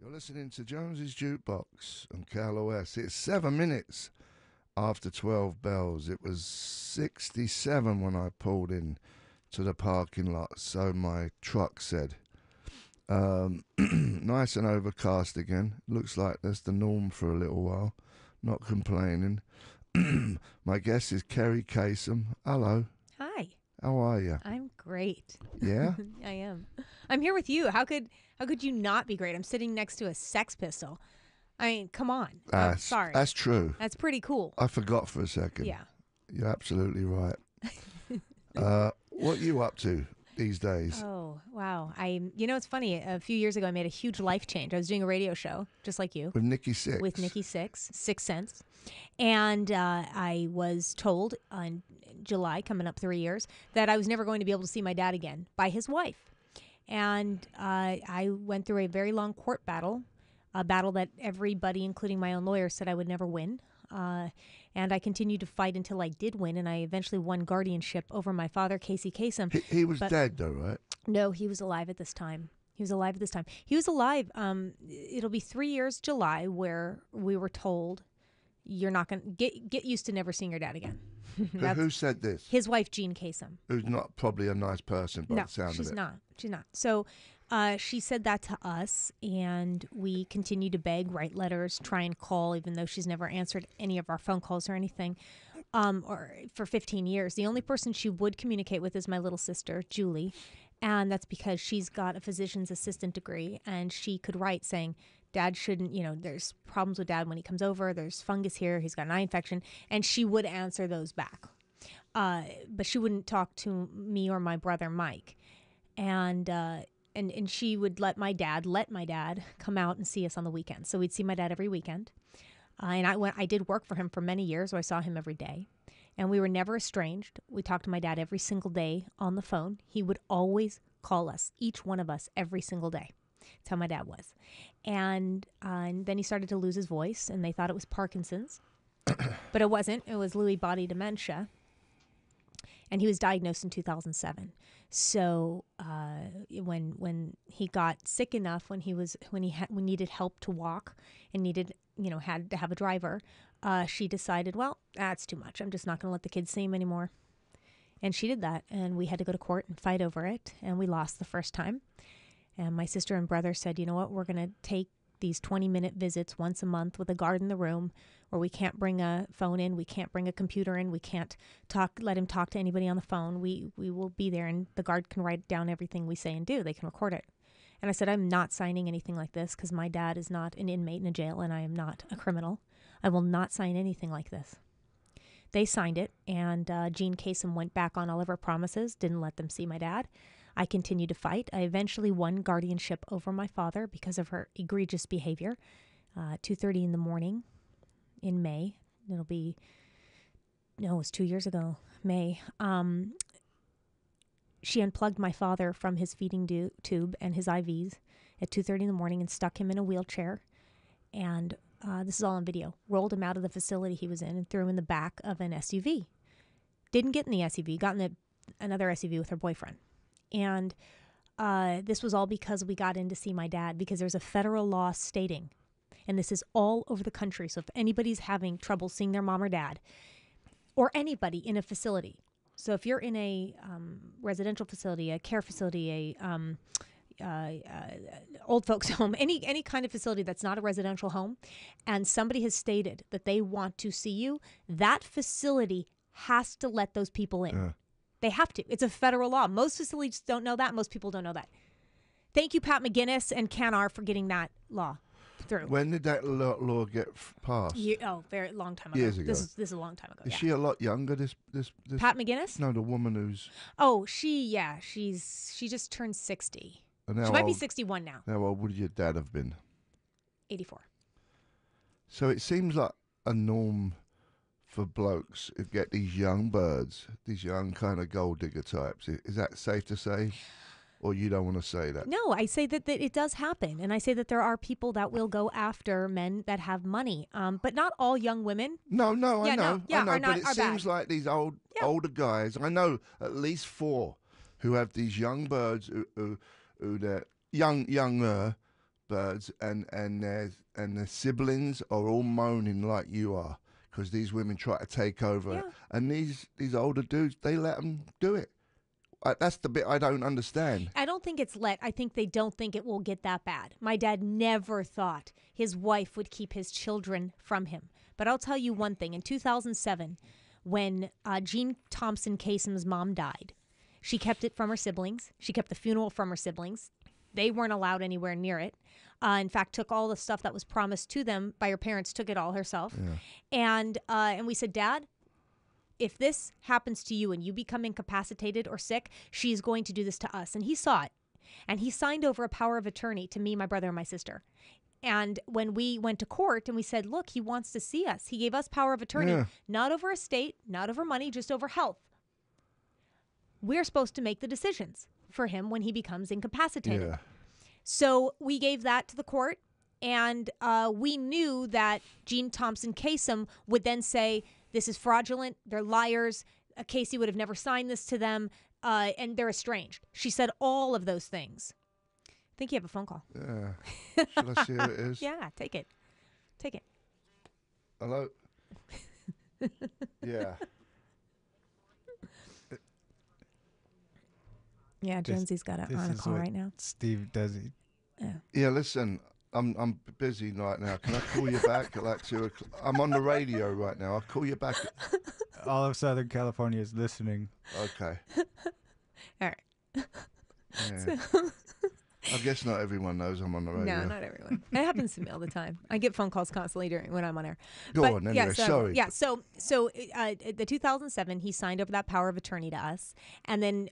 You're listening to Jonesy's Jukebox on KLOS. It's 7 minutes after 12 bells. It was 67 when I pulled in to the parking lot, so my truck said. Nice and overcast again. Looks like that's the norm for a little while. Not complaining. My guest is Kerri Kasem. Hello. Hi. How are you? I'm great. Yeah? I am. I'm here with you. How could you not be great? I'm sitting next to a Sex Pistol. I mean, come on. Sorry. That's true. That's pretty cool. I forgot for a second. Yeah. You're absolutely right. What are you up to these days? Oh, wow. It's funny. A few years ago, I made a huge life change. I was doing a radio show, just like you. With Nikki Sixx. With Nikki Sixx, Sixth Sense. And I was told in July, coming up 3 years, that I was never going to be able to see my dad again by his wife. And I went through a very long court battle, a battle that everybody, including my own lawyer, said I would never win. And I continued to fight until I did win, and I eventually won guardianship over my father, Kerri Kasem. He was dead, though, right? No, he was alive at this time. He was alive. It'll be 3 years, July, where we were told you're not going to get used to never seeing your dad again. Who said this? His wife, Jean Kasem. Who's not probably a nice person by the sound of it. No, she's not. She's not. So she said that to us, and we continued to beg, write letters, try and call, even though she's never answered any of our phone calls or anything, or for 15 years. The only person she would communicate with is my little sister, Julie, and that's because she's got a physician's assistant degree, and she could write saying, Dad shouldn't, there's problems with Dad when he comes over. There's fungus here. He's got an eye infection. And she would answer those back. But she wouldn't talk to me or my brother, Mike. And she would let my dad come out and see us on the weekends. So we'd see my dad every weekend. And I did work for him for many years, so I saw him every day. And we were never estranged. We talked to my dad every single day on the phone. He would always call us, each one of us, every single day. That's how my dad was. And then he started to lose his voice, and they thought it was Parkinson's. But it wasn't. It was Lewy body dementia. And he was diagnosed in 2007. So when he got sick enough, when he needed help to walk and had to have a driver, she decided, well, that's too much. I'm just not going to let the kids see him anymore. And she did that, and we had to go to court and fight over it, and we lost the first time. And my sister and brother said, you know what, we're going to take these 20-minute visits once a month with a guard in the room where we can't bring a phone in, we can't bring a computer in, we can't let him talk to anybody on the phone. We will be there, and the guard can write down everything we say and do. They can record it. And I said, I'm not signing anything like this because my dad is not an inmate in a jail and I am not a criminal. I will not sign anything like this. They signed it, and Jean Kasem went back on all of her promises, didn't let them see my dad. I continued to fight. I eventually won guardianship over my father because of her egregious behavior. 2:30 in the morning in May. It was 2 years ago, May. She unplugged my father from his feeding tube and his IVs at 2:30 in the morning and stuck him in a wheelchair. And this is all on video. Rolled him out of the facility he was in and threw him in the back of an SUV. Didn't get in the SUV, got in another SUV with her boyfriend. And this was all because we got in to see my dad, because there's a federal law stating, and this is all over the country, so if anybody's having trouble seeing their mom or dad, or anybody in a facility, so if you're in a residential facility, a care facility, old folks home, any kind of facility that's not a residential home, and somebody has stated that they want to see you, that facility has to let those people in. Yeah. They have to. It's a federal law. Most facilities don't know that. Most people don't know that. Thank you, Pat McGinnis and CanR, for getting that law through. When did that law get passed? Very long time ago. Years ago. This is a long time ago. Is she a lot younger? This Pat McGinnis? No, the woman who's. Oh, she just turned 60. She might be 61 now. How old would your dad have been? 84. So it seems like a norm for blokes who get these young birds, these young kind of gold digger types. Is that safe to say? Or you don't want to say that? No, I say that it does happen. And I say that there are people that will go after men that have money. But not all young women. No, I know. But it seems bad. like these older guys, I know at least 4 who have these young birds who they're younger, birds, and their siblings are all moaning like you are because these women try to take over, Yeah. and these older dudes, they let them do it. That's the bit I don't understand. I don't think it's let. I think they don't think it will get that bad. My dad never thought his wife would keep his children from him. But I'll tell you one thing. In 2007, when Jean Thompson Kasem's mom died, she kept it from her siblings. She kept the funeral from her siblings. They weren't allowed anywhere near it. In fact, took all the stuff that was promised to them by her parents, took it all herself. Yeah. And we said, Dad, if this happens to you and you become incapacitated or sick, she's going to do this to us. And he saw it. And he signed over a power of attorney to me, my brother, and my sister. And when we went to court and we said, look, he wants to see us. He gave us power of attorney, not over estate, not over money, just over health. We're supposed to make the decisions for him when he becomes incapacitated. Yeah. So we gave that to the court. And we knew that Jean Thompson Kasem would then say, this is fraudulent. They're liars. Casey would have never signed this to them. And they're estranged. She said all of those things. I think you have a phone call. Yeah. Shall I see who it is? Yeah, take it. Take it. Hello? Yeah. Yeah, Jonesy's got it on a call right now. Steve does it. Yeah, listen, I'm busy right now. Can I call you back at like 2 o'clock? I'm on the radio right now. I'll call you back. All of Southern California is listening. Okay. All right. Yeah. I guess not everyone knows I'm on the radio. No, not everyone. It happens to me all the time. I get phone calls constantly when I'm on air. Go on, anyway. Sorry. Yeah, so the 2007, he signed over that power of attorney to us. And then,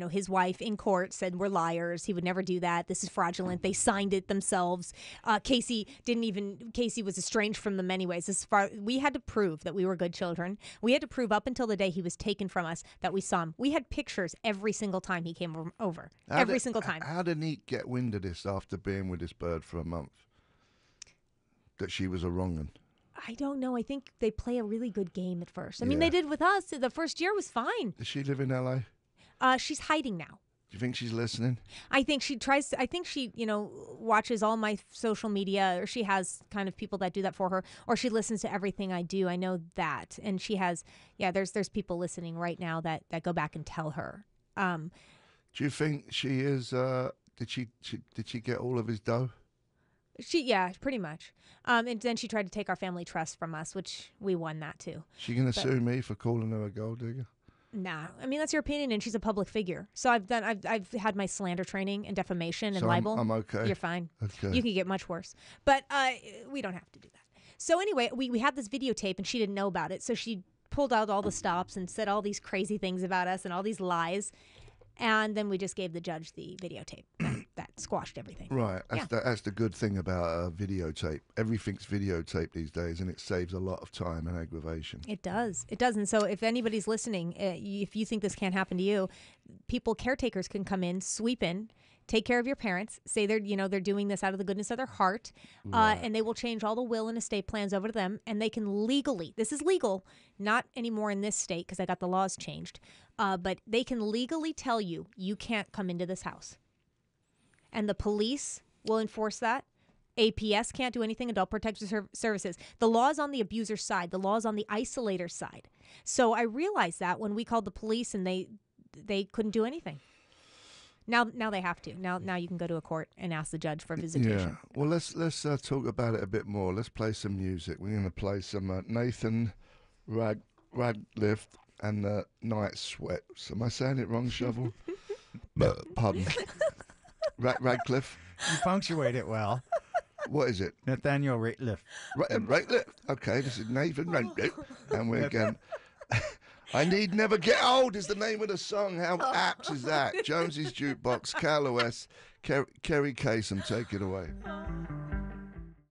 his wife in court said we're liars. He would never do that. This is fraudulent. They signed it themselves. Casey was estranged from them anyways. We had to prove that we were good children. We had to prove up until the day he was taken from us that we saw him. We had pictures every single time he came over. Every single time. How did he get wind of this after being with this bird for a month? That she was a wrong un? I don't know. I think they play a really good game at first. I mean, they did with us. The first year was fine. Does she live in LA? She's hiding now. Do you think she's listening? I think she tries to, I think she, watches all my social media, or she has kind of people that do that for her, or she listens to everything I do. I know that. And she has, there's people listening right now that go back and tell her. Do you think she is, did she get all of his dough? Pretty much. And then she tried to take our family trust from us, which we won that too. She gonna sue me for calling her a gold digger? Nah, I mean that's your opinion, and she's a public figure. So I've had my slander training and defamation and libel. I'm okay. You're fine. Okay. You could get much worse, but we don't have to do that. So anyway, we had this videotape, and she didn't know about it, so she pulled out all the stops and said all these crazy things about us and all these lies. And then we just gave the judge the videotape. That squashed everything. Right. That's the good thing about a videotape. Everything's videotaped these days, and it saves a lot of time and aggravation. It does. It does. And so if anybody's listening, if you think this can't happen to you, caretakers can come in, sweep in, take care of your parents, say they're doing this out of the goodness of their heart, and they will change all the will and estate plans over to them, and they can legally, this is legal, not anymore in this state because I got the laws changed, but they can legally tell you can't come into this house. And the police will enforce that. APS can't do anything, Adult Protective Services. The law's on the abuser's side. The law's on the isolator's side. So I realized that when we called the police and they couldn't do anything. Now they have to. Now you can go to a court and ask the judge for visitation. Yeah. Well, let's talk about it a bit more. Let's play some music. We're going to play some Nathan Radcliffe and the Night Sweats. Am I saying it wrong, Shovel? Pardon. Radcliffe. You punctuate it well. What is it? Nathaniel Rateliff. Radcliffe. Okay, this is Nathan Radcliffe, and we're again. I Need Never Get Old is the name of the song. How apt is that? Jonesy's Jukebox, Cal OS, Kerri Kasem, take it away.